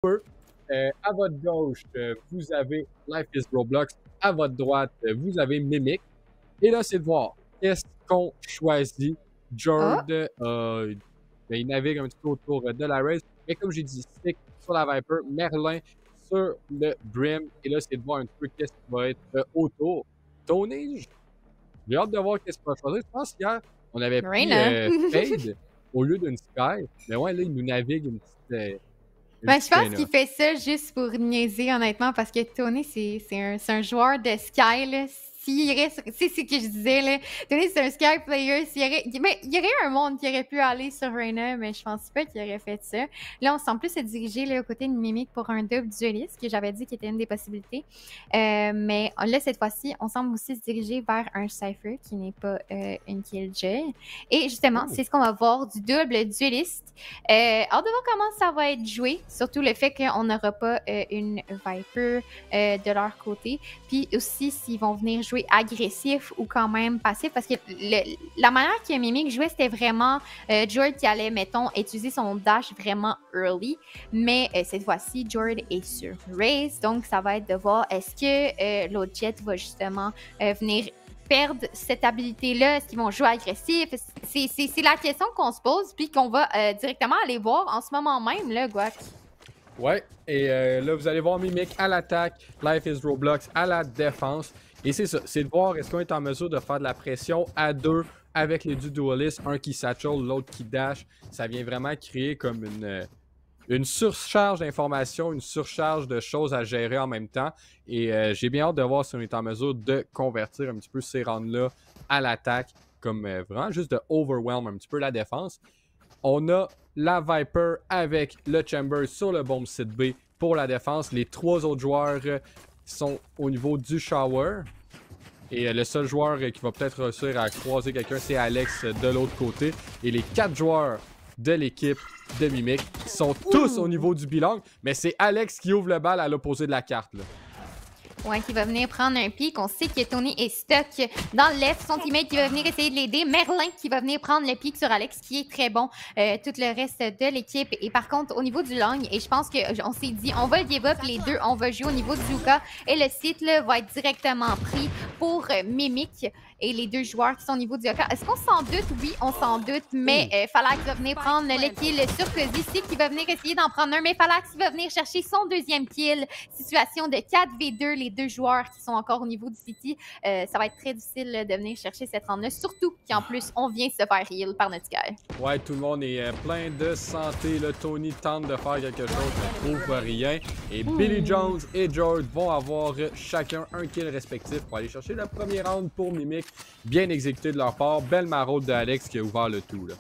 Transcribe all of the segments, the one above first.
peu. À votre gauche, vous avez Life is Roblox. À votre droite, vous avez Mimic. Et là, c'est de voir qu'est-ce qu'on choisit. Oh! Jord, il navigue un petit peu autour de la race. Mais comme j'ai dit, Stick sur la Viper, Merlin sur le Brim. Et là, c'est de voir un peu qu'est-ce qui va être autour. Tony, j'ai hâte de voir qu'est-ce qu'il va choisir. Je pense qu'hier, on avait pris Reina. Fade au lieu d'une Sky. Mais ouais, là, il nous navigue une Ben, je petite pense Reina. qu'il fait ça juste pour niaiser, honnêtement, parce que Tony, c'est un joueur de Sky, là. S'il irait sur... C'est ce que je disais, là. Tony, c'est un Sky player. Mais il y aurait un monde qui aurait pu aller sur Reina, mais je pense pas qu'il aurait fait ça. Là, on semble plus se diriger là, aux côtés de Mimic pour un double dueliste, que j'avais dit qui était une des possibilités. Mais là, cette fois-ci, on semble aussi se diriger vers un Cypher qui n'est pas une Killjoy. Et justement, c'est ce qu'on va voir du double dueliste. Hâte de voir comment ça va être joué, surtout le fait qu'on n'aura pas une Viper de leur côté. Puis aussi, s'ils vont venir jouer agressif ou quand même passif, parce que la manière que Mimic jouait, c'était vraiment Jord qui allait, mettons, utiliser son dash vraiment early. Mais cette fois-ci, Jord est sur Raze, donc ça va être de voir est-ce que l'autre jet va justement venir perdre cette habilité-là? Est-ce qu'ils vont jouer agressif? C'est la question qu'on se pose, puis qu'on va directement aller voir en ce moment même, là, Guac. Ouais, et là, vous allez voir Mimic à l'attaque, Life is Roblox à la défense. Et c'est ça, c'est de voir est-ce qu'on est en mesure de faire de la pression à deux avec les deux dualistes, un qui satchel, l'autre qui dash. Ça vient vraiment créer comme une surcharge d'informations, une surcharge de choses à gérer en même temps. Et j'ai bien hâte de voir si on est en mesure de convertir un petit peu ces rounds-là à l'attaque, comme vraiment juste de overwhelm un petit peu la défense. On a la Viper avec le Chamber sur le bomb site B pour la défense. Les trois autres joueurs sont au niveau du Shower. Et le seul joueur qui va peut-être réussir à croiser quelqu'un, c'est Alex de l'autre côté. Et les 4 joueurs de l'équipe de Mimic sont tous au niveau du bilan, mais c'est Alex qui ouvre le bal à l'opposé de la carte, là. Ouais, qui va venir prendre un pic. On sait que Tony est stuck dans le left. Son teammate qui va venir essayer de l'aider. Merlin qui va venir prendre le pic sur Alex, qui est très bon. Tout le reste de l'équipe. Et par contre, au niveau du long, et je pense qu'on s'est dit, on va le give up les deux. On va jouer au niveau du Zuka. Et le site là, va être directement pris pour Mimic. Et les deux joueurs qui sont au niveau du Yuka. Est-ce qu'on s'en doute? Oui, on s'en doute. Mais Falax va venir prendre le kill sur Cozy. C'est qui va venir essayer d'en prendre un. Mais Falax va venir chercher son deuxième kill. Situation de 4v2. Les deux joueurs qui sont encore au niveau du City. Ça va être très difficile de venir chercher cette round-là. Surtout qu'en plus, on vient se faire heal par notre Sky. Ouais, tout le monde est plein de santé. Là, Tony tente de faire quelque chose, mais trouve rien. Et Billy Jones et George vont avoir chacun un kill respectif pour aller chercher le premier round pour Mimic. Bien exécuté de leur part. Belle maraude de Alex qui a ouvert le tout, là.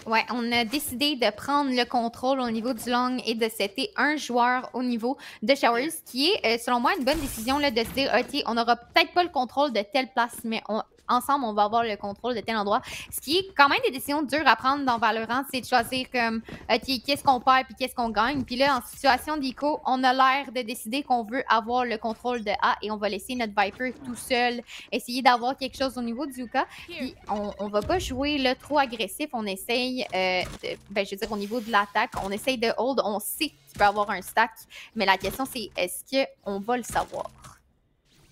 Ouais, on a décidé de prendre le contrôle au niveau du long et de setter un joueur au niveau de Showers, qui est, selon moi, une bonne décision là, de se dire, OK, on n'aura peut-être pas le contrôle de telle place, mais ensemble, on va avoir le contrôle de tel endroit. Ce qui est quand même des décisions dures à prendre dans Valorant, c'est de choisir comme, OK, qu'est-ce qu'on perd puis qu'est-ce qu'on gagne. Puis là, en situation d'eco, on a l'air de décider qu'on veut avoir le contrôle de A et on va laisser notre Viper tout seul, essayer d'avoir quelque chose au niveau du Yuka. Puis on va pas jouer là, trop agressif, on essaye, je veux dire, au niveau de l'attaque, on essaye de hold, on sait qu'il peut avoir un stack, mais la question c'est, est-ce qu'on va le savoir?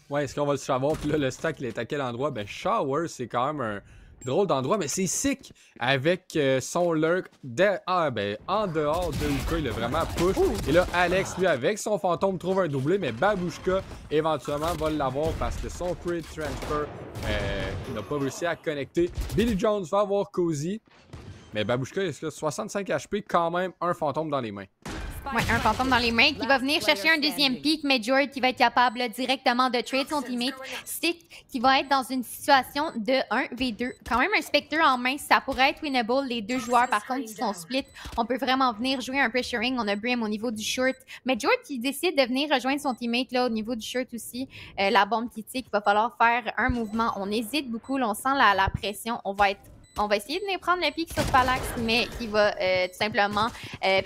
Ouais, est-ce qu'on va le savoir? Puis là, le stack, il est à quel endroit? Ben, Shower, c'est quand même un drôle d'endroit, mais c'est sick avec son lurk en dehors de Luka, il a vraiment push. Et là, Alex, lui, avec son fantôme, trouve un doublé, mais Babushka, éventuellement, va l'avoir parce que son Crit Transfer n'a pas réussi à connecter. Billy Jones va avoir Cozy, mais Babushka, il a 65 HP, quand même un fantôme dans les mains. Ouais, un fantôme dans les mains qui va venir chercher un deuxième pick, mais Jord qui va être capable là, directement de trade son teammate. Stick qui va être dans une situation de 1v2. Quand même un Spectre en main, ça pourrait être winnable. Les deux joueurs, par contre, qui sont split, on peut vraiment venir jouer un pressuring. On a Brim au niveau du short. Mais Jord qui décide de venir rejoindre son teammate là, au niveau du short aussi. La bombe qui tique, il va falloir faire un mouvement. On hésite beaucoup, là, on sent la pression. On va essayer de venir prendre le pic sur Falax, mais qui va tout simplement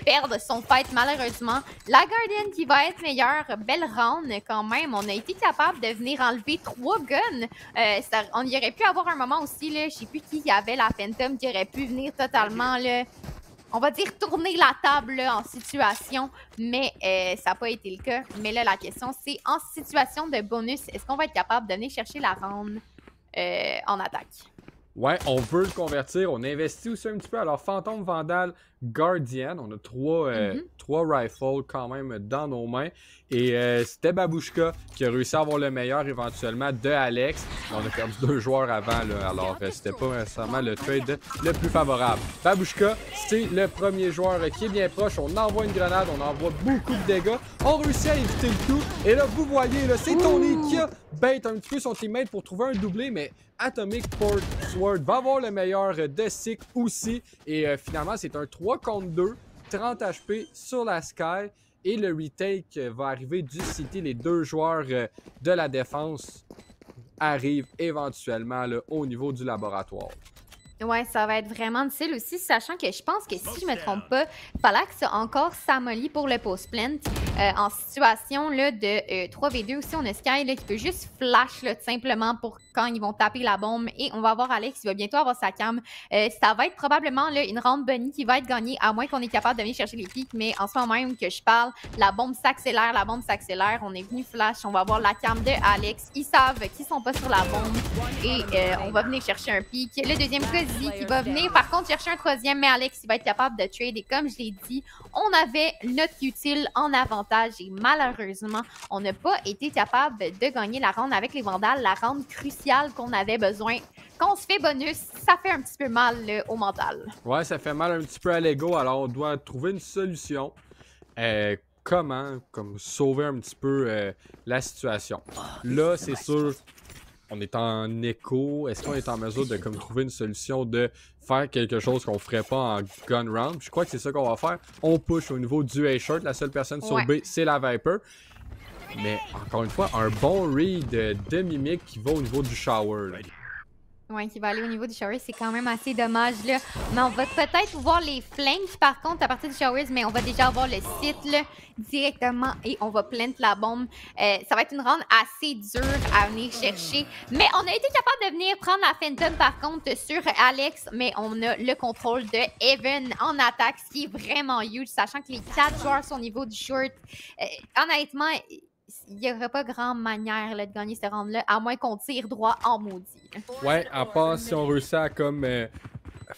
perdre son fight malheureusement. La Guardian qui va être meilleure. Belle round quand même. On a été capable de venir enlever 3 guns. On y aurait pu avoir un moment aussi, là, je sais plus qui avait la Phantom qui aurait pu venir totalement là, on va dire tourner la table là, en situation, mais ça n'a pas été le cas. Mais là, la question, c'est en situation de bonus, est-ce qu'on va être capable de venir chercher la ronde en attaque? Ouais, on veut le convertir. On investit aussi un petit peu. Alors, Fantôme, Vandal, Guardian. On a trois rifles quand même dans nos mains. Et c'était Babouchka qui a réussi à avoir le meilleur éventuellement de Alex. On a perdu 2 joueurs avant, là, alors c'était pas nécessairement le trade le plus favorable. Babouchka, c'est le premier joueur qui est bien proche. On envoie une grenade, on envoie beaucoup de dégâts. On réussit à éviter le coup. Et là, vous voyez, là, c'est Tony qui a bait un petit peu son teammate pour trouver un doublé, mais Atomic Port Sword va avoir le meilleur de Sick aussi. Et finalement, c'est un 3 contre 2, 30 HP sur la Sky. Et le retake va arriver du City. Les 2 joueurs de la défense arrivent éventuellement là, au niveau du laboratoire. Ouais, ça va être vraiment difficile aussi, sachant que je pense que si je me trompe pas, Falax a encore Samoli pour le post-plant. En situation là, de 3v2 aussi, on a Sky là, qui peut juste flash là, tout simplement pour quand ils vont taper la bombe. Et on va voir Alex qui va bientôt avoir sa cam. Ça va être probablement là, une round bunny qui va être gagnée, à moins qu'on est capable de venir chercher les pics. Mais en ce moment même que je parle, la bombe s'accélère, On est venu flash, on va voir la cam de Alex. Ils savent qu'ils sont pas sur la bombe. Et on va venir chercher un pic. Le deuxième cas, qui va venir par contre chercher un troisième, mais Alex il va être capable de trade. Et comme je l'ai dit, on avait notre utile en avantage et malheureusement, on n'a pas été capable de gagner la ronde avec les Vandales, la ronde cruciale qu'on avait besoin. Quand on se fait bonus, ça fait un petit peu mal au mental. Ouais, ça fait mal un petit peu à l'ego, alors on doit trouver une solution. Comment comme sauver un petit peu la situation. Là, c'est sûr, on est en écho. Est-ce qu'on est en mesure de comme, trouver une solution de faire quelque chose qu'on ferait pas en gun round? Je crois que c'est ça qu'on va faire. On push au niveau du A-Shirt. La seule personne sur B, c'est la Viper. Mais encore une fois, un bon read de Mimic qui va au niveau du shower. Là. Ouais, qui va aller au niveau du shower, c'est quand même assez dommage là. Mais on va peut-être voir les flanks par contre à partir du showers, mais on va déjà avoir le site là directement et on va plant la bombe. Ça va être une round assez dure à venir chercher, mais on a été capable de venir prendre la Phantom par contre sur Alex, mais on a le contrôle de Evan en attaque, ce qui est vraiment huge, sachant que les 4 joueurs sont au niveau du short. Honnêtement, il n'y aurait pas grande manière là, de gagner ce round-là, à moins qu'on tire droit en maudit. Ouais, à part si on réussit à comme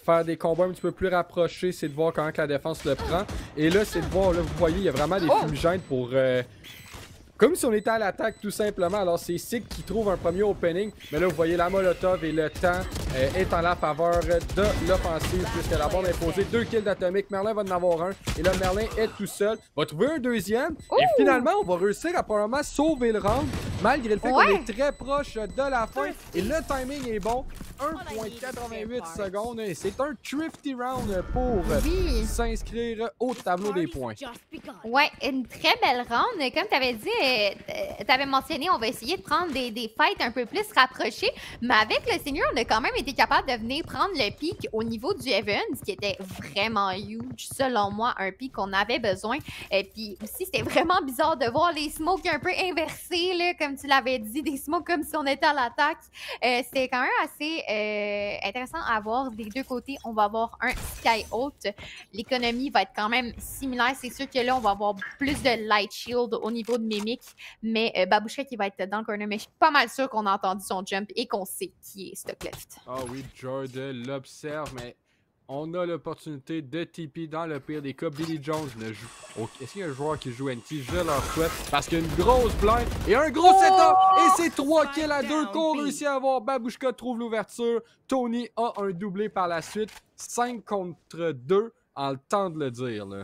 faire des combats un petit peu plus rapprochés, c'est de voir comment que la défense le prend. Et là, c'est de voir, là, vous voyez, il y a vraiment des fumigènes pour... comme si on était à l'attaque tout simplement. Alors c'est Sick qui trouve un premier opening. Mais là vous voyez la molotov et le temps est en la faveur de l'offensive. Puisque la bombe est posée. 2 kills d'Atomic. Merlin va en avoir un. Et là Merlin est tout seul. Va trouver un deuxième. Et finalement on va réussir à probablement sauver le round. Malgré le fait qu'on est très proche de la fin. Et le timing est bon. 1.88 secondes. Et c'est un thrifty round pour s'inscrire au tableau des points. Ouais, une très belle round. Comme tu avais dit, tu avais mentionné, on va essayer de prendre des fights un peu plus rapprochés. Mais avec le Seigneur, on a quand même été capable de venir prendre le pic au niveau du Evans, qui était vraiment huge, selon moi, un pic qu'on avait besoin. Et puis aussi, c'était vraiment bizarre de voir les smokes un peu inversés, là, comme tu l'avais dit, des smokes comme si on était à l'attaque. C'était quand même assez intéressant à voir des deux côtés. On va avoir un Sky Out. L'économie va être quand même similaire. C'est sûr que là, on va avoir plus de Light Shield au niveau de Mimic, mais Babouchka qui va être dans le corner, mais je suis pas mal sûr qu'on a entendu son jump et qu'on sait qui est Stockleft. Ah oui, Jordan l'observe, mais on a l'opportunité de TP dans le pire des cas. Billy Jones ne joue. Est-ce qu'il y a un joueur qui joue NT? Je leur souhaite parce qu'il y a une grosse blind et un gros setup. Et c'est 3 kills à 2 qu'on réussit à avoir. Babouchka trouve l'ouverture. Tony a un doublé par la suite. 5 contre 2 en le temps de le dire, là.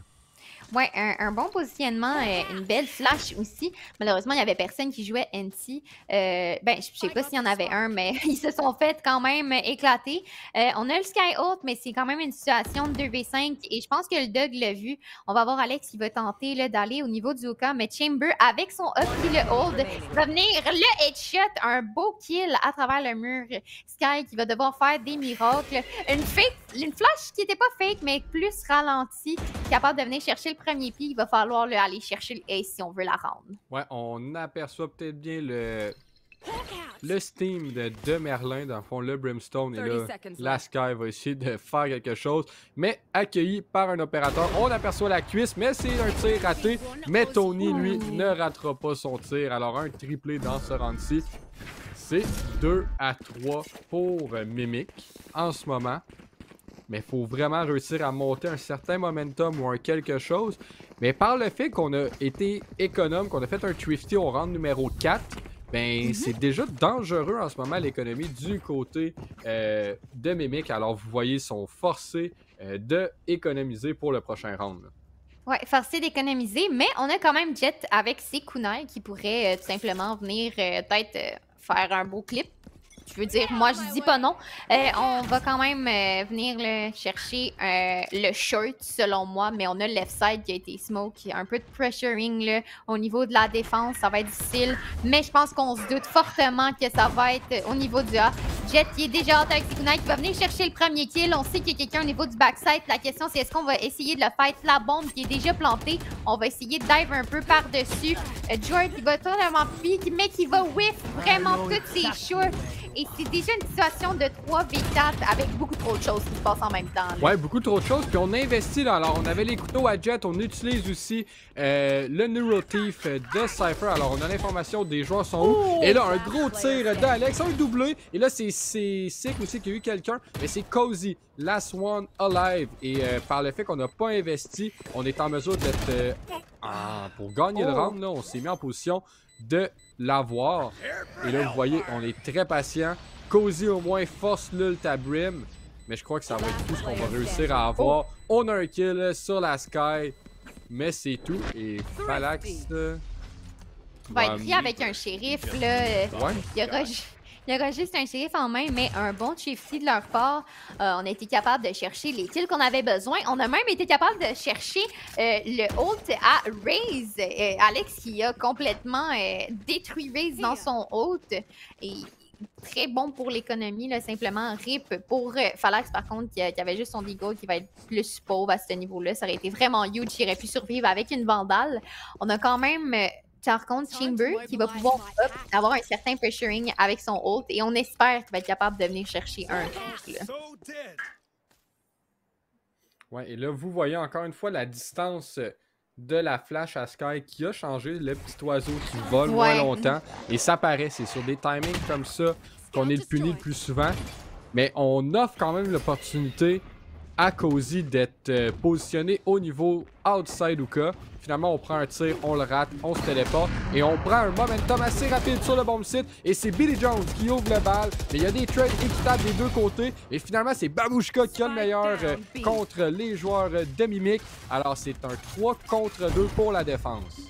Ouais, un bon positionnement, une belle flash aussi. Malheureusement, il n'y avait personne qui jouait NT. Ben, je sais pas s'il y en avait un, mais ils se sont fait quand même éclater. On a le Sky Out, mais c'est quand même une situation de 2v5 et je pense que le Doug l'a vu. On va voir Alex qui va tenter d'aller au niveau du Hookah, mais Chamber, avec son up et le hold, va venir le headshot, un beau kill à travers le mur. Sky qui va devoir faire des miracles. Une flash qui n'était pas fake, mais plus ralentie, capable de venir chercher le premier pied, il va falloir aller chercher le ace si on veut la rendre. Ouais, on aperçoit peut-être bien le le Steam de Merlin, dans le fond, le Brimstone. Et là, la Sky va essayer de faire quelque chose. Mais accueilli par un opérateur, on aperçoit la cuisse, mais c'est un tir raté. Mais Tony, lui, ne ratera pas son tir. Alors, un triplé dans ce round-ci. C'est 2-3 pour Mimic en ce moment. Mais il faut vraiment réussir à monter un certain momentum ou un quelque chose. Mais par le fait qu'on a été économe, qu'on a fait un thrifty au round numéro 4, ben c'est déjà dangereux en ce moment l'économie du côté de Mimic. Alors vous voyez, ils sont forcés d'économiser pour le prochain round. Ouais, forcé d'économiser, mais on a quand même Jet avec ses kunai qui pourrait tout simplement venir peut-être faire un beau clip. Je veux dire, moi, je dis pas non. On va quand même venir chercher le short, selon moi, mais on a le left side qui a été smoke. Il y a un peu de pressuring là, au niveau de la défense. Ça va être difficile, mais je pense qu'on se doute fortement que ça va être au niveau du A. Jet qui est déjà hâte avec ses kunai, qui va venir chercher le premier kill. On sait qu'il y a quelqu'un au niveau du backside. La question, c'est est-ce qu'on va essayer de le fight? La bombe qui est déjà plantée. On va essayer de dive un peu par-dessus. George qui va totalement pique, mais qui va whiff vraiment toutes ses shots. Et c'est déjà une situation de 3v4 avec beaucoup trop de choses qui se passent en même temps. Là. Ouais, beaucoup trop de choses. Puis on investit là. Alors, on avait les couteaux à Jet. On utilise aussi le Neurotief de Cypher. Alors, on a l'information des joueurs sont où. Et là, un gros tir d'Alex. Un doublé. Et là, c'est Sick aussi qu'il y a eu quelqu'un. Mais c'est Cozy. Last one alive. Et par le fait qu'on n'a pas investi, on est en mesure d'être... pour gagner le round, là, on s'est mis en position de l'avoir. Et là, vous voyez, on est très patient. Cozy, au moins, force l'ult à Brim. Mais je crois que ça va être tout ce qu'on va réussir à avoir. On a un kill sur la Sky. Mais c'est tout. Et Falax... va être pris avec un shérif, là. Ouais. Il y aura juste un shérif en main, mais un bon chiefty de leur part. On a été capable de chercher les kills qu'on avait besoin. On a même été capable de chercher le ult à Raze. Alex qui a complètement détruit Raze dans son ult. Et très bon pour l'économie, là, simplement. RIP pour Falax, par contre, qui avait juste son Deagle qui va être plus pauvre à ce niveau-là. Ça aurait été vraiment huge. Il aurait pu survivre avec une Vandale. On a quand même... Par contre, Chamber qui va pouvoir avoir un certain pressuring avec son ult et on espère qu'il va être capable de venir chercher un kill. Ouais, et là, vous voyez encore une fois la distance de la flash à Sky qui a changé, le petit oiseau qui vole moins longtemps. Et ça paraît, c'est sur des timings comme ça qu'on est le puni le plus souvent. Mais on offre quand même l'opportunité à Cozy d'être positionné au niveau outside Uka. Finalement, on prend un tir, on le rate, on se téléporte et on prend un momentum assez rapide sur le bomb site. Et c'est Billy Jones qui ouvre le bal. Mais il y a des trades équitables des deux côtés. Et finalement, c'est Babushka qui a le meilleur contre les joueurs de Mimic. Alors, c'est un 3 contre 2 pour la défense.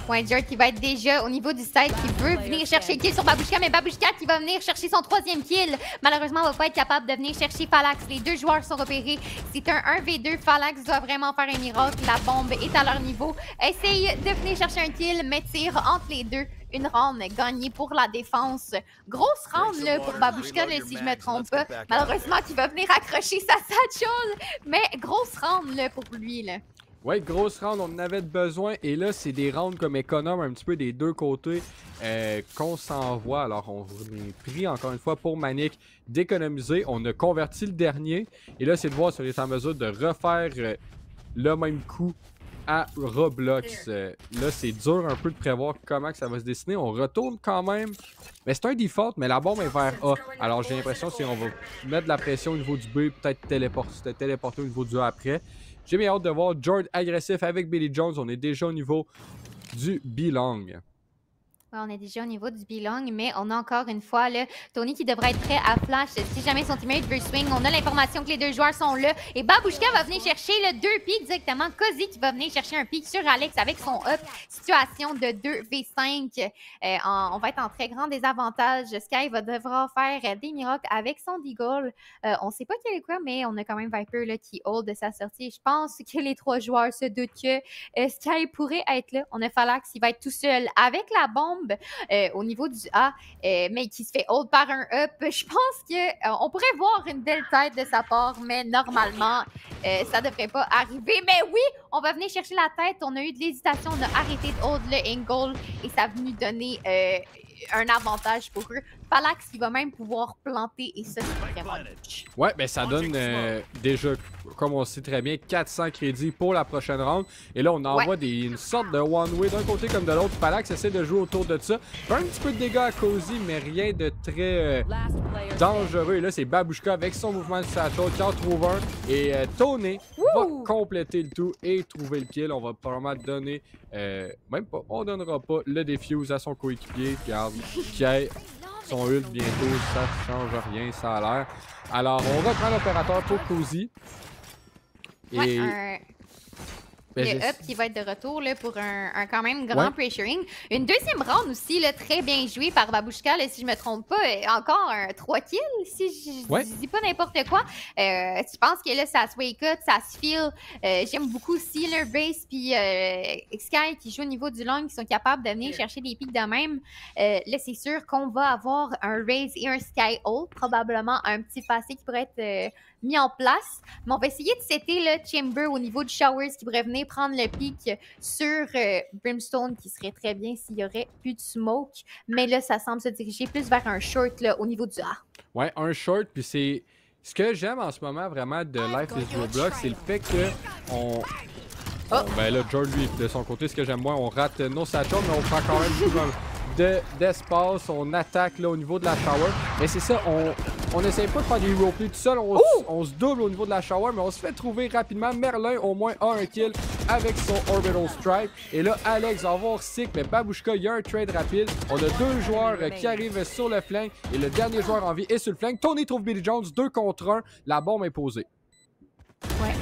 Ouais, Jert qui va être déjà au niveau du side, qui veut venir chercher le kill sur Babushka, mais Babushka qui va venir chercher son troisième kill. Malheureusement, on va pas être capable de venir chercher Falax. Les deux joueurs sont repérés. C'est un 1v2. Falax doit vraiment faire un miracle. La bombe est à leur niveau. Essaye de venir chercher un kill, mais tire entre les deux. Une round gagnée pour la défense. Grosse round là, pour Babushka, là, si je me trompe pas. Malheureusement, qui va venir accrocher sa satchel, mais grosse round là, pour lui. Là. Ouais, grosse round, on en avait besoin. Et là, c'est des rounds comme économe un petit peu des deux côtés qu'on s'envoie. Alors, on est pris encore une fois pour Manic d'économiser. On a converti le dernier. Et là, c'est de voir si on est en mesure de refaire le même coup à Roblox. Là, c'est dur un peu de prévoir comment que ça va se dessiner. On retourne quand même. Mais c'est un default, mais la bombe est vers A. Alors, j'ai l'impression que si on va mettre de la pression au niveau du B, peut-être téléporter au niveau du A après. J'ai bien hâte de voir George agressif avec Billy Jones. On est déjà au niveau du B-Long. Ouais, on est déjà au niveau du belong, mais on a encore une fois là, Tony qui devrait être prêt à flash si jamais son teammate veut swing. On a l'information que les deux joueurs sont là. Et Babushka va venir chercher le 2 pics directement. Cozy qui va venir chercher un pic sur Alex avec son up. Situation de 2v5. On va être en très grand désavantage. Sky va devoir faire des miracles avec son Deagle. On sait pas quel est quoi, mais on a quand même Viper là, qui hold de sa sortie. Je pense que les trois joueurs se doutent que Sky pourrait être là. On a Falax qui va être tout seul avec la bombe. Au niveau du A, mais qui se fait hold par un up. Je pense qu'on pourrait voir une belle tête de sa part, mais normalement, ça devrait pas arriver. Mais oui, on va venir chercher la tête. On a eu de l'hésitation, on a arrêté de hold le angle et ça a venu donner un avantage pour eux. Phalanx qui va même pouvoir planter et ça, c'est vraiment huge. Ouais, ben ça donne déjà, comme on sait très bien, 400 crédits pour la prochaine round. Et là, on envoie une sorte de one-way d'un côté comme de l'autre. Phalanx essaie de jouer autour de ça. Fait un petit peu de dégâts à Cozy, mais rien de très dangereux. Et là, c'est Babushka avec son mouvement de satchel qui en trouve un. Et Tony va compléter le tout et trouver le kill. On va probablement donner, même pas, on donnera pas le défuse à son coéquipier. Regarde, qui a son ult bientôt, ça change rien, ça a l'air. Alors, on reprend l'opérateur pour Cozy. Et... Le up qui va être de retour là, pour un quand même grand pressuring. Une deuxième round aussi, là, très bien jouée par Babushka, là, si je me trompe pas. Encore un 3 kills, si je dis pas n'importe quoi. Je pense que là, ça se wake up, ça se feel. J'aime beaucoup Sealer Base puis Sky qui joue au niveau du long, qui sont capables de venir chercher des pics de même. Là, c'est sûr qu'on va avoir un Raze et un Sky Ult, probablement un petit passé qui pourrait être mis en place. Mais on va essayer de setter le Chamber au niveau du Showers qui pourrait venir prendre le pic sur Brimstone, qui serait très bien s'il y aurait plus de smoke. Mais là, ça semble se diriger plus vers un short là, au niveau du A. Ouais, un short, puis c'est... Ce que j'aime en ce moment vraiment de Life is Roblox, c'est le fait que ben là, George, lui, de son côté, ce que j'aime moins, on rate nos satchels, mais on prend quand même beaucoup d'espace, on attaque là au niveau de la shower. Mais c'est ça, on n'essaie pas de faire des hero plays tout seul, on se double au niveau de la shower, mais on se fait trouver rapidement. Merlin au moins a un kill avec son Orbital Strike. Et là, Alex va avoir Sick, mais Babushka, il y a un trade rapide. On a deux joueurs qui arrivent sur le flank et le dernier joueur en vie est sur le flank. Tony trouve Billy Jones, 2 contre 1. La bombe est posée. Ouais,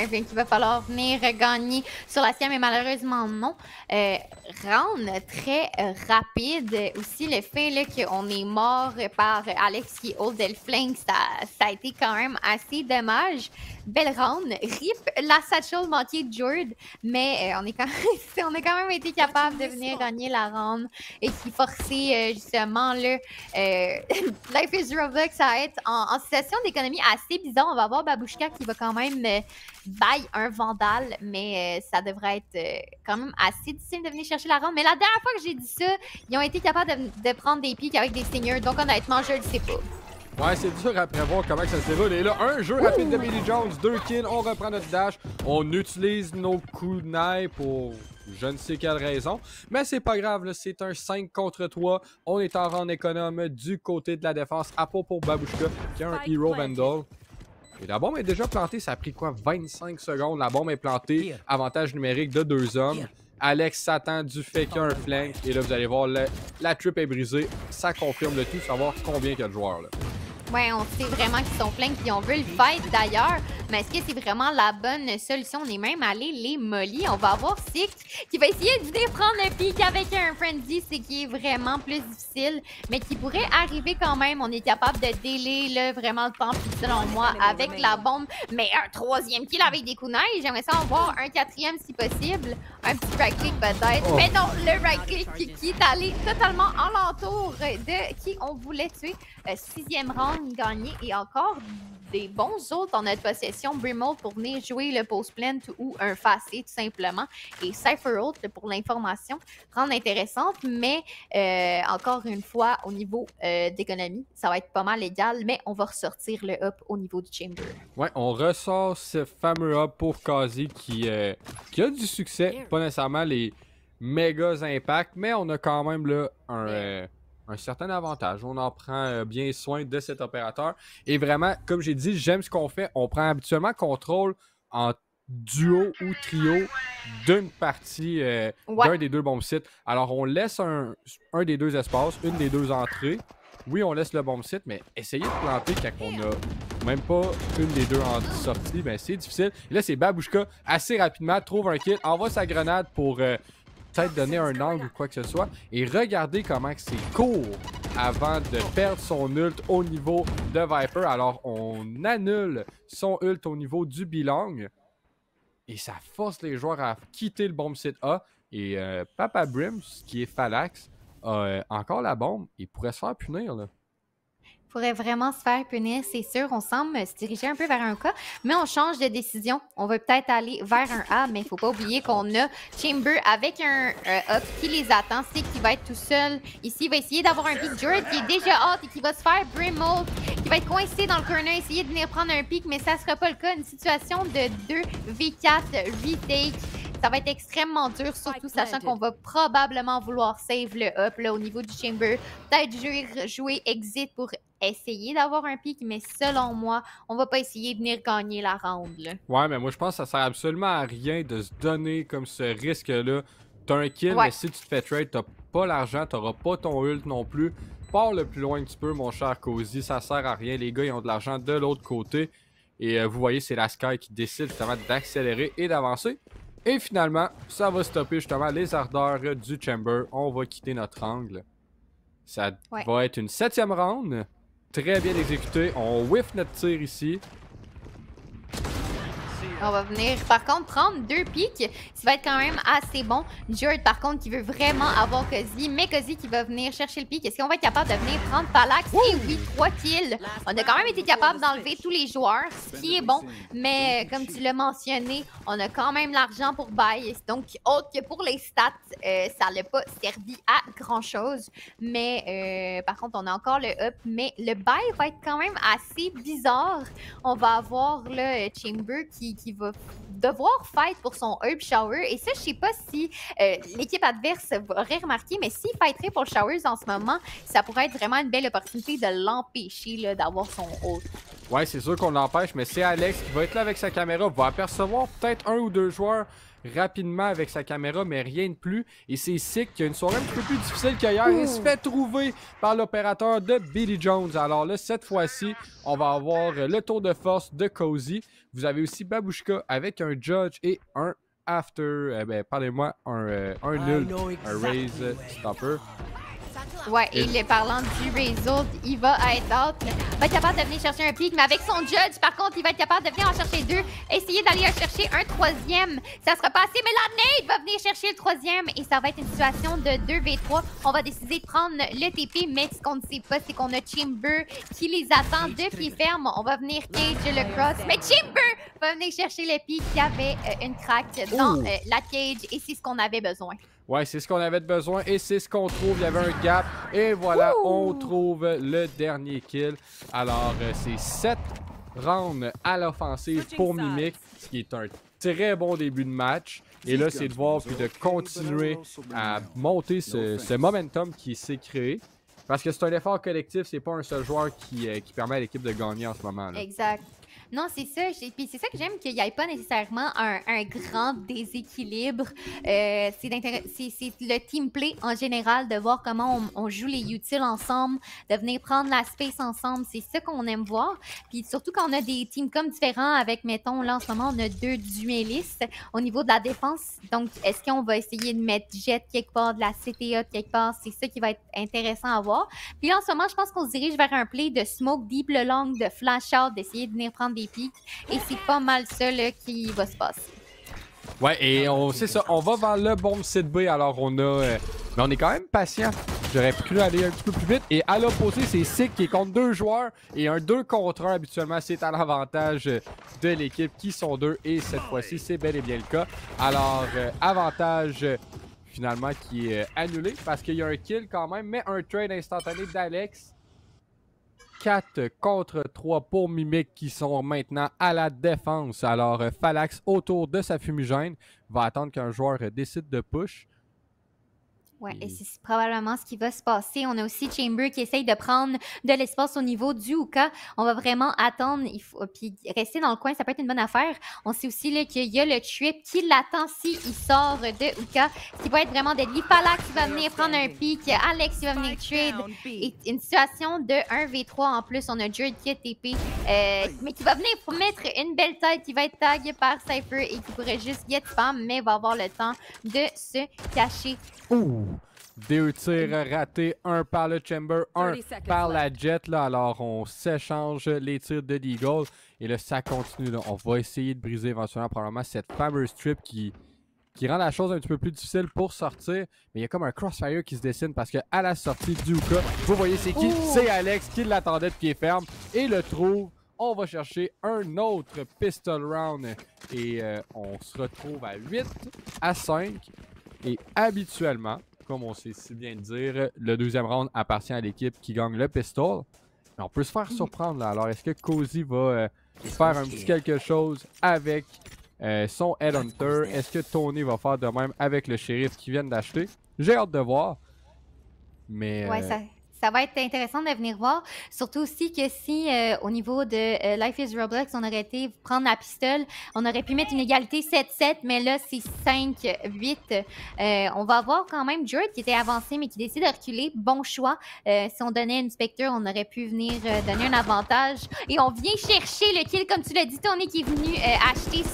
qu'il va falloir venir gagner sur la sienne, mais malheureusement non. Round très rapide. Aussi, le fait là, qu'on est mort par Alex qui hold le flank, ça a été quand même assez dommage. Belle round. RIP la satchel manquée de Jord, mais on a quand même été capable de venir gagner la round et qui forçait justement là, Life is Roblox à être en situation d'économie assez bizarre. On va avoir Babushka qui va quand même bail un Vandal, mais ça devrait être quand même assez difficile de venir chercher la round. Mais la dernière fois que j'ai dit ça, ils ont été capables de prendre des pics avec des stingers, donc honnêtement, je le sais pas. Ouais, c'est dur à prévoir comment ça se déroule. Et là, un jeu rapide de Billy Jones, 2 kills, on reprend notre dash, on utilise nos kunai pour je ne sais quelle raison. Mais c'est pas grave, c'est un 5 contre 3. On est en rang économe du côté de la défense, à part pour Babushka, qui a un Hero Vandal. Et la bombe est déjà plantée, ça a pris quoi? 25 secondes, la bombe est plantée, avantage numérique de 2 hommes. Alex s'attend du fait qu'il y a un flank. Et là, vous allez voir, la trip est brisée. Ça confirme le tout, savoir combien il y a de joueurs là. Ouais, on sait vraiment qu'ils sont pleins et on veut le fight d'ailleurs. Mais est-ce que c'est vraiment la bonne solution? On est même allé les molly. On va avoir Six qui va essayer de venir prendre le pic avec un Frenzy, c'est qui est vraiment plus difficile, mais qui pourrait arriver quand même. On est capable de délai là, vraiment le temps, selon moi, avec la bombe. Mais un troisième kill avec des kunai, j'aimerais ça en voir un quatrième si possible. Un petit right click peut-être. Mais non, le right click qui est allé totalement alentour de qui on voulait tuer. 6e round gagné et encore des bons autres en notre possession. Brimble pour venir jouer le post plant ou un facé tout simplement. Et Cypher Ult pour l'information. Rendre intéressante, mais encore une fois, au niveau d'économie, ça va être pas mal égal, mais on va ressortir le up au niveau du Chamber. Ouais, on ressort ce fameux up pour Kazi qui a du succès, pas nécessairement les méga impacts, mais on a quand même là un certain avantage. On en prend bien soin de cet opérateur. Et vraiment, comme j'ai dit, j'aime ce qu'on fait. On prend habituellement contrôle en duo ou trio d'une partie d'un des deux bombes sites. Alors, on laisse un des deux espaces, une des deux entrées. Oui, on laisse le bombe site, mais essayer de planter quand on a même pas une des deux en sortie, ben c'est difficile. Et là, c'est Babushka, assez rapidement, trouve un kill, envoie sa grenade pour peut-être donner un angle ou quoi que ce soit. Et regardez comment c'est court avant de perdre son ult au niveau de Viper. Alors, on annule son ult au niveau du Belong. Et ça force les joueurs à quitter le bomb site A. Et Papa Brim, qui est Phalanx, a encore la bombe. Il pourrait se faire punir, là. pourrait vraiment se faire punir, c'est sûr. On semble se diriger un peu vers un K, mais on change de décision. On va peut-être aller vers un A, mais il faut pas oublier qu'on a Chamber avec un up qui les attend. C'est qu'il va être tout seul. Ici, il va essayer d'avoir un pick. Jared qui est déjà hot et qui va se faire Brimmold, qui va être coincé dans le corner, essayer de venir prendre un pick, mais ça sera pas le cas. Une situation de 2v4 retake. Ça va être extrêmement dur, surtout sachant qu'on va probablement vouloir save le up là, au niveau du Chamber. Peut-être jouer exit pour essayer d'avoir un pick, mais selon moi, on va pas essayer de venir gagner la round. Là. Ouais, mais moi je pense que ça sert absolument à rien de se donner comme ce risque-là. T'as un kill, Ouais. mais si tu te fais trade, t'as pas l'argent, t'auras pas ton ult non plus. Pars le plus loin que tu peux, mon cher Cozy, ça sert à rien. Les gars, ils ont de l'argent de l'autre côté. Et vous voyez, c'est la Sky qui décide justement d'accélérer et d'avancer. Et finalement, ça va stopper justement les ardeurs du Chamber. On va quitter notre angle. Ça va être une 7e round. Très bien exécuté. On whiff notre tir ici. On va venir, par contre, prendre 2 pics. Ça va être quand même assez bon. Jared, par contre, qui veut vraiment avoir Cozy, mais Cozy qui va venir chercher le pic. Est-ce qu'on va être capable de venir prendre Palax? Et oui, 3 kills. On a quand même été capable d'enlever tous les joueurs, ce qui est bon. Mais comme tu l'as mentionné, on a quand même l'argent pour buy. Donc, autre que pour les stats, ça n'a pas servi à grand-chose. Mais par contre, on a encore le up. Mais le buy va être quand même assez bizarre. On va avoir le Chamber qui va devoir fight pour son Herb Shower. Et ça, je sais pas si l'équipe adverse aurait remarqué, mais s'il fighterait pour le Showers en ce moment, ça pourrait être vraiment une belle opportunité de l'empêcher d'avoir son ult. Ouais, c'est sûr qu'on l'empêche, mais c'est Alex qui va être là avec sa caméra, va apercevoir peut-être 1 ou 2 joueurs rapidement avec sa caméra, mais rien de plus. Et c'est Sick qui a une soirée un petit peu plus difficile qu'hier. Il se fait trouver par l'opérateur de Billy Jones. Alors là, cette fois-ci, on va avoir le tour de force de Cozy. Vous avez aussi Babushka avec un Judge et un After, parlez-moi, un nul, un Raise Stopper. Ouais, et parlant du Razzled, il va être out. Il va être capable de venir chercher un pick, mais avec son Judge, par contre, il va être capable de venir en chercher 2. Essayer d'aller en chercher un 3e. Ça sera pas assez, mais la nade va venir chercher le 3e. Et ça va être une situation de 2v3. On va décider de prendre le TP, mais ce qu'on ne sait pas, c'est qu'on a Chamber qui les attend de pied ferme. On va venir cage le cross, mais Chamber va venir chercher le pick. Il y avait une crack dans la cage et c'est ce qu'on avait besoin. Ouais, c'est ce qu'on avait besoin et c'est ce qu'on trouve. Il y avait un gap et voilà, on trouve le dernier kill. Alors, c'est 7 rounds à l'offensive pour Mimic, ce qui est un très bon début de match. Et là, c'est de voir puis de continuer à monter ce momentum qui s'est créé. Parce que c'est un effort collectif, c'est pas un seul joueur qui permet à l'équipe de gagner en ce moment là. Exact. Non, c'est ça. Puis c'est ça que j'aime, qu'il n'y ait pas nécessairement un grand déséquilibre. C'est le team play en général, de voir comment on joue les utiles ensemble, de venir prendre la space ensemble. C'est ça qu'on aime voir. Puis surtout quand on a des teams comme différents avec, mettons, là en ce moment, on a 2 duellistes au niveau de la défense. Donc, est-ce qu'on va essayer de mettre Jet quelque part, de la CTA quelque part? C'est ça qui va être intéressant à voir. Puis là, en ce moment, je pense qu'on se dirige vers un play de smoke deep le long, de flash out, d'essayer de venir prendre des pics. Et c'est pas mal ça là, qui va se passer. Ouais, et c'est ça, on va vers le bon site B. Alors on a... mais on est quand même patient. J'aurais pu aller un petit peu plus vite. Et à l'opposé, c'est Sick qui est contre 2 joueurs. Et un 2 contre 1, habituellement, c'est à l'avantage de l'équipe qui sont 2. Et cette fois-ci, c'est bel et bien le cas. Alors, avantage... finalement qui est annulé parce qu'il y a un kill quand même, mais un trade instantané d'Alex. 4 contre 3 pour Mimic qui sont maintenant à la défense. Alors Phalanx autour de sa fumigène va attendre qu'un joueur décide de push. Ouais, et c'est probablement ce qui va se passer. On a aussi Chamber qui essaye de prendre de l'espace au niveau du Hookah. On va vraiment attendre, puis rester dans le coin, ça peut être une bonne affaire. On sait aussi qu'il y a le trip qui l'attend s'il sort de Hookah, ce qui va être vraiment deadly. Palax qui va venir prendre un pic, Alex qui va venir trade. Et une situation de 1v3 en plus, on a Jared qui a TP, mais qui va venir pour mettre une belle tête qui va être taguée par Cypher et qui pourrait juste get spam, mais va avoir le temps de se cacher. Ouh! 2 tirs ratés, un par le Chamber, un par la Jet. Là. Alors, on s'échange les tirs de Deagle. Et là, ça continue. Là. On va essayer de briser éventuellement probablement cette fameuse trip qui qui rend la chose un petit peu plus difficile pour sortir. Mais il y a comme un crossfire qui se dessine parce qu'à la sortie du Uka, vous voyez c'est qui? C'est Alex qui l'attendait de pied ferme et le trouve. On va chercher un autre pistol round et on se retrouve à 8 à 5. Et habituellement, comme on sait si bien dire, le deuxième round appartient à l'équipe qui gagne le pistol. Mais on peut se faire surprendre là. Alors, est-ce que Cozy va faire un petit quelque chose avec son Headhunter? Est-ce que Tony va faire de même avec le shérif qui vient d'acheter? J'ai hâte de voir. Mais. Ouais, ça va être intéressant de venir voir. Surtout aussi que si, au niveau de Life is Roblox, on aurait été prendre la pistole, on aurait pu mettre une égalité 7-7, mais là, c'est 5-8. On va avoir quand même Jared qui était avancé, mais qui décide de reculer. Bon choix. Si on donnait une Spectre, on aurait pu venir donner un avantage. Et on vient chercher le kill, comme tu l'as dit, Tony, qui est venu acheter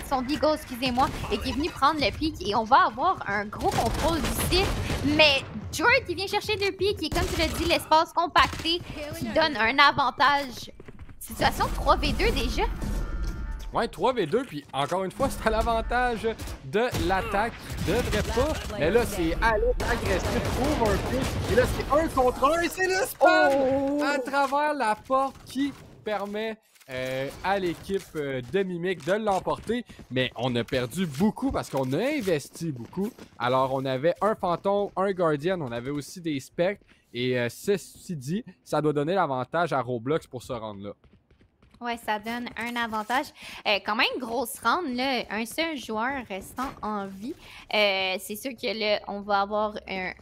son Deagle, excusez-moi, et qui est venu prendre le pic. Et on va avoir un gros contrôle du site. Mais Jared qui vient chercher 2 pics, et comme tu l'as dit, l'espace compacté qui donne un avantage. Situation 3v2 déjà. Ouais, 3v2, puis encore une fois, c'est à l'avantage de l'attaque qui devrait pas. Mais là, c'est Alex agressif, trouve un pic. Et là, c'est 1 contre 1 et c'est le spam à travers la porte qui permet à l'équipe de Mimic de l'emporter. Mais on a perdu beaucoup parce qu'on a investi beaucoup. Alors, on avait un fantôme, un Guardian, on avait aussi des spectres. Et ceci dit, ça doit donner l'avantage à Roblox pour se rendre là. Ouais, ça donne un avantage. Quand même, grosse round, là, un seul joueur restant en vie. C'est sûr que là, on va avoir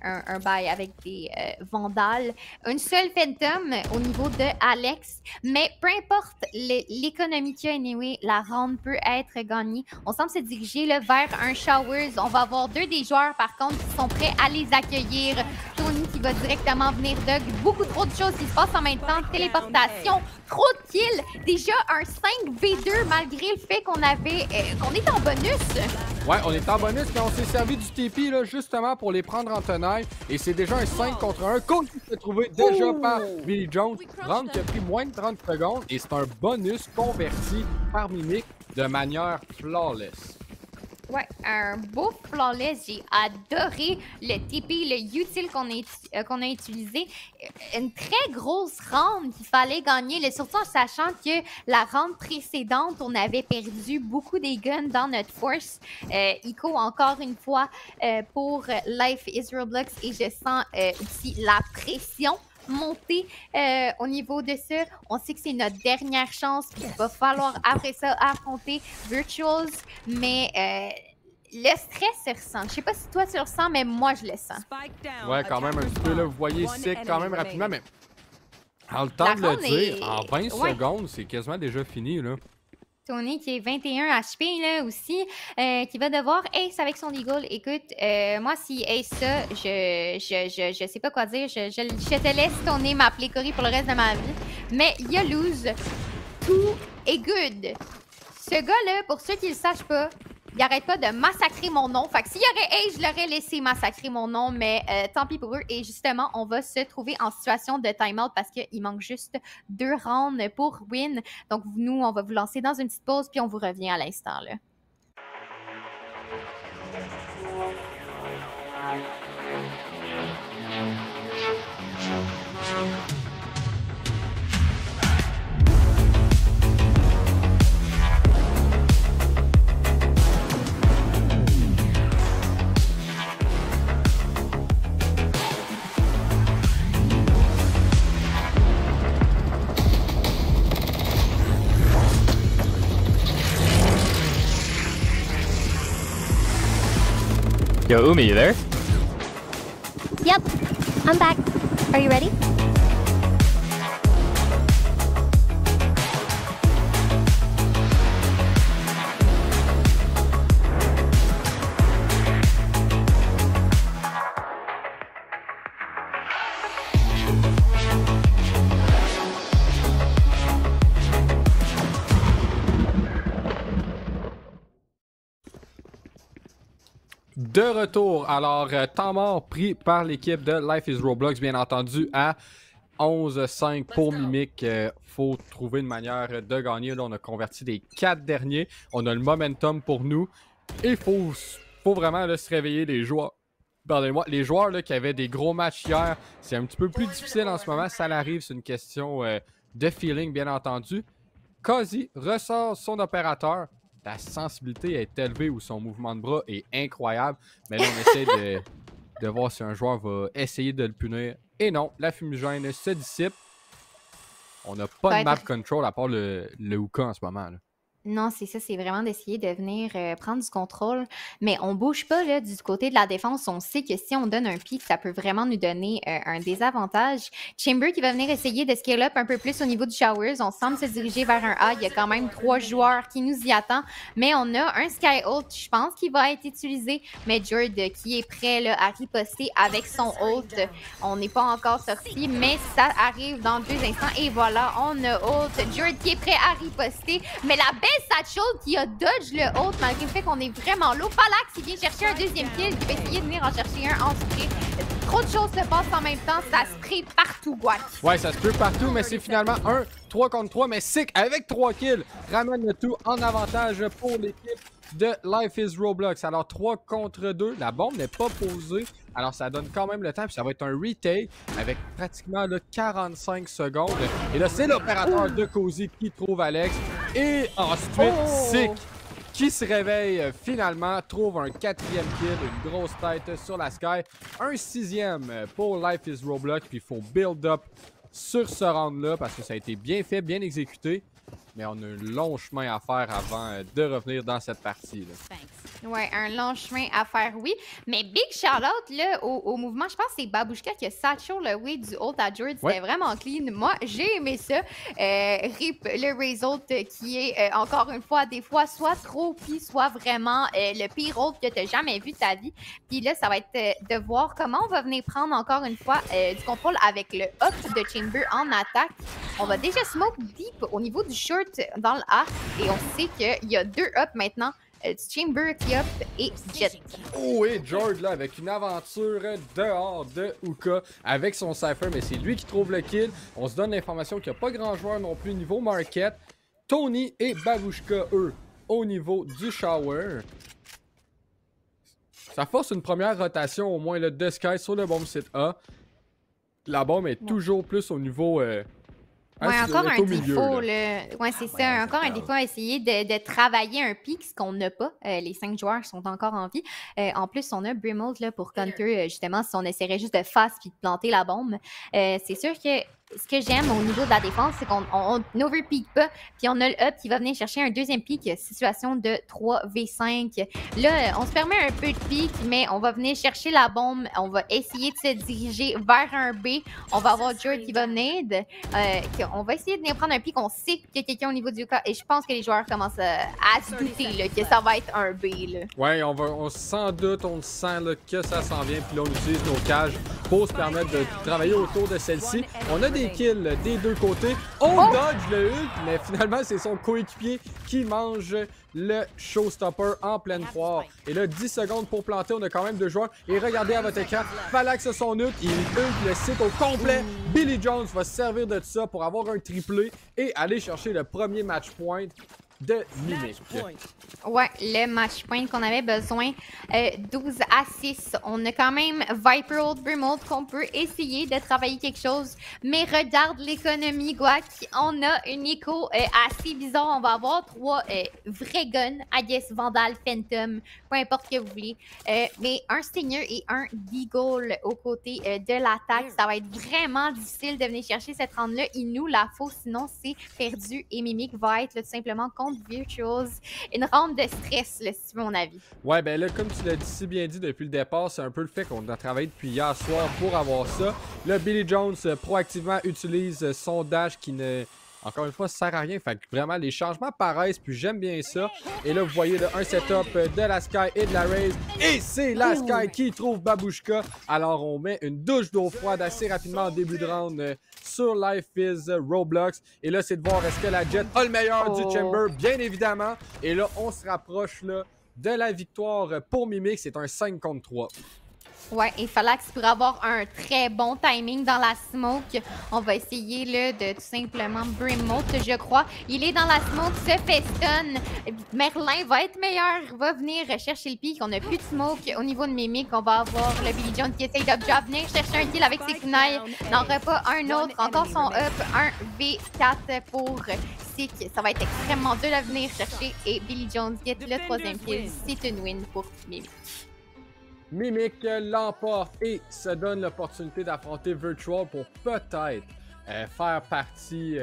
un bail avec des vandales. Une seule Phantom au niveau de Alex. Mais peu importe l'économie qu'il y a, anyway, la round peut être gagnée. On semble se diriger là, vers un Showers. On va avoir 2 des joueurs, par contre, qui sont prêts à les accueillir. Tony qui va directement venir Doug. Beaucoup trop de choses qui se passent en même temps. Téléportation, trop de kills. Déjà un 5v2 malgré le fait qu'on est en bonus. Ouais, on est en bonus, mais on s'est servi du TP là, justement pour les prendre en tenaille. Et c'est déjà un 5 contre 1. Coach qui s'est trouvé déjà par Billy Jones. Round qui a pris moins de 30 secondes. Et c'est un bonus converti par Mimic de manière flawless. Ouais, un beau flawless. J'ai adoré le TP, le utile qu'on a utilisé. Une très grosse round qu'il fallait gagner, surtout en sachant que la round précédente, on avait perdu beaucoup des guns dans notre force. Ico, encore une fois, pour Life is Roblox. Et je sens aussi la pression monter au niveau de ça. On sait que c'est notre dernière chance. Il va falloir après ça affronter Virtuals. Mais le stress se ressent. Je sais pas si toi tu le ressens, mais moi je le sens. Ouais, quand même un petit peu là. Vous voyez, c'est quand même rapidement, mais en le temps de le dire, en 20 secondes, c'est quasiment déjà fini là. Tony qui est 21 HP là aussi, qui va devoir ace avec son eagle. Écoute, moi si ace ça, je sais pas quoi dire. Je te laisse tourner m'appeler Cory pour le reste de ma vie. Mais il y a lose. Tout est good. Ce gars-là, pour ceux qui le sachent pas, il arrête pas de massacrer mon nom. Fait que s'il y aurait ace, je l'aurais laissé massacrer mon nom, mais tant pis pour eux. Et justement, on va se trouver en situation de timeout parce qu'il manque juste 2 rounds pour win. Donc nous, on va vous lancer dans une petite pause, puis on vous revient à l'instant là. Yo, Umi, you there? Yep, I'm back. Are you ready? De retour, alors temps mort pris par l'équipe de Life is Roblox, bien entendu, à 11-5 pour Mimic. Faut trouver une manière de gagner. Là, on a converti les 4 derniers. On a le momentum pour nous. Et il faut vraiment là, se réveiller les joueurs. Pardonnez-moi, les joueurs là, qui avaient des gros matchs hier, c'est un petit peu plus difficile en ce moment. Ça l'arrive, c'est une question de feeling, bien entendu. Kazi ressort son opérateur. La sensibilité est élevée ou son mouvement de bras est incroyable. Mais là, on essaie de voir si un joueur va essayer de le punir. Et non, la fumigène se dissipe. On n'a pas de map control à part le hookah en ce moment. Là. Non, c'est ça, c'est vraiment d'essayer de venir prendre du contrôle. Mais on bouge pas là, du côté de la défense. On sait que si on donne un pic, ça peut vraiment nous donner un désavantage. Chamber qui va venir essayer de scale up un peu plus au niveau du Showers. On semble se diriger vers un A. Il y a quand même 3 joueurs qui nous y attendent. Mais on a un Sky Ult, je pense, qui va être utilisé. Mais Jord qui est prêt là, à riposter avec son ult. On n'est pas encore sorti, mais ça arrive dans 2 instants. Et voilà, on a ult. Jord qui est prêt à riposter. Mais la belle Satchel qui a dodge le ult malgré le fait qu'on est vraiment low. Palax qui vient chercher un deuxième kill, qui va essayer de venir en chercher un en spray. Trop de choses se passent en même temps, ça spray partout, Guac. Ouais, ça spray partout, mais c'est finalement un 3 contre 3, mais Sick avec 3 kills ramène le tout en avantage pour l'équipe de Life is Roblox. Alors 3 contre 2, la bombe n'est pas posée, alors ça donne quand même le temps, puis ça va être un retake avec pratiquement là, 45 secondes. Et là, c'est l'opérateur de Cozy qui trouve Alex. Et ensuite, Sick qui se réveille finalement, trouve un 4e kill, une grosse tête sur la sky. Un 6e pour Life is Roblox, puis il faut build up sur ce round-là parce que ça a été bien fait, bien exécuté. Mais on a un long chemin à faire avant de revenir dans cette partie-là. Ouais, un long chemin à faire, oui. Mais big shout-out là, au mouvement. Je pense que c'est Babushka qui a satchel le way du ult à Jord. C'était vraiment clean. Moi, j'ai aimé ça. RIP le result qui est, encore une fois, des fois, soit trop pis, soit vraiment le pire ult que tu n'as jamais vu de ta vie. Puis là, ça va être de voir comment on va venir prendre encore une fois du contrôle avec le up de Chamber en attaque. On va déjà smoke deep au niveau du short dans le A. Et on sait qu'il y a 2 up maintenant. Chamber qui up et Jet. Oh, et Jord là avec une aventure dehors de Hookah avec son Cypher, mais c'est lui qui trouve le kill. On se donne l'information qu'il n'y a pas grand joueur non plus niveau market. Tony et Babushka, eux, au niveau du shower. Ça force une première rotation au moins le de Sky sur le bomb site A. La bombe est toujours plus au niveau... Ouais, encore un défaut, là. Ouais, c'est ça. Encore un défaut à essayer de travailler un pic, ce qu'on n'a pas. Les 5 joueurs sont encore en vie. En plus, on a Brimald là, pour counter, justement, si on essaierait juste de fast puis de planter la bombe. C'est sûr que ce que j'aime au niveau de la défense, c'est qu'on n'overpeak pas, puis on a le up qui va venir chercher un deuxième pick, situation de 3v5. Là, on se permet un peu de pick, mais on va venir chercher la bombe, on va essayer de se diriger vers un B. On va avoir Jord qui va venir, on va essayer de venir prendre un pick, on sait qu'il y a quelqu'un au niveau du cas, et je pense que les joueurs commencent à se douter là, que ça va être un B. Là. Ouais, on sans doute, on sent là, que ça s'en vient, puis là on utilise nos cages pour se permettre de travailler autour de celle-ci. On a des kills des deux côtés. On dodge le ult, mais finalement, c'est son coéquipier qui mange le showstopper en pleine poire. Et là, 10 secondes pour planter. On a quand même 2 joueurs. Et regardez à votre écran, Phalanx a son ult. Il ult le site au complet. Billy Jones va se servir de ça pour avoir un triplé et aller chercher le premier match point de Mimic. Ouais, le match point qu'on avait besoin, 12 à 6. On a quand même Viper Old Brimald qu'on peut essayer de travailler quelque chose. Mais regarde l'économie, Guac. On a une écho assez bizarre. On va avoir 3 vrais guns. I guess Vandal, Phantom, peu importe que vous voulez. Mais un Stinger et un Deagle aux côtés de l'attaque. Ça va être vraiment difficile de venir chercher cette round-là. Il nous la faut, sinon c'est perdu. Et Mimic va être là, tout simplement contre Virtuos. Une round de stress, là, si tu veux mon avis. Ouais, ben là, comme tu l'as si bien dit depuis le départ, c'est un peu le fait qu'on a travaillé depuis hier soir pour avoir ça. Là, Billy Jones proactivement utilise son dash qui ne... Encore une fois, ça sert à rien. Fait que vraiment, les changements paraissent, puis j'aime bien ça. Et là, vous voyez là, un setup de la Sky et de la Raze. Et c'est la Sky qui trouve Babushka. Alors, on met une douche d'eau froide assez rapidement en début de round sur Life is Roblox. Et là, c'est de voir est-ce que la Jet a le meilleur du Chamber, bien évidemment. Et là, on se rapproche là, de la victoire pour Mimic. C'est un 5 contre 3. Ouais, et Falax pour avoir un très bon timing dans la smoke. On va essayer là, de tout simplement Brimmote, je crois. Il est dans la smoke, se fait stun. Merlin va être meilleur, va venir chercher le pic. On n'a plus de smoke au niveau de Mimic. On va avoir le Billy Jones qui essaye d'upjob, venir chercher un kill avec ses kunai. N'en aura pas un autre. Encore son up, un V4 pour Sick. Ça va être extrêmement dur à venir chercher. Et Billy Jones get le 3e kill. C'est une win pour Mimic. Mimic l'emporte et se donne l'opportunité d'affronter Virtual pour peut-être faire partie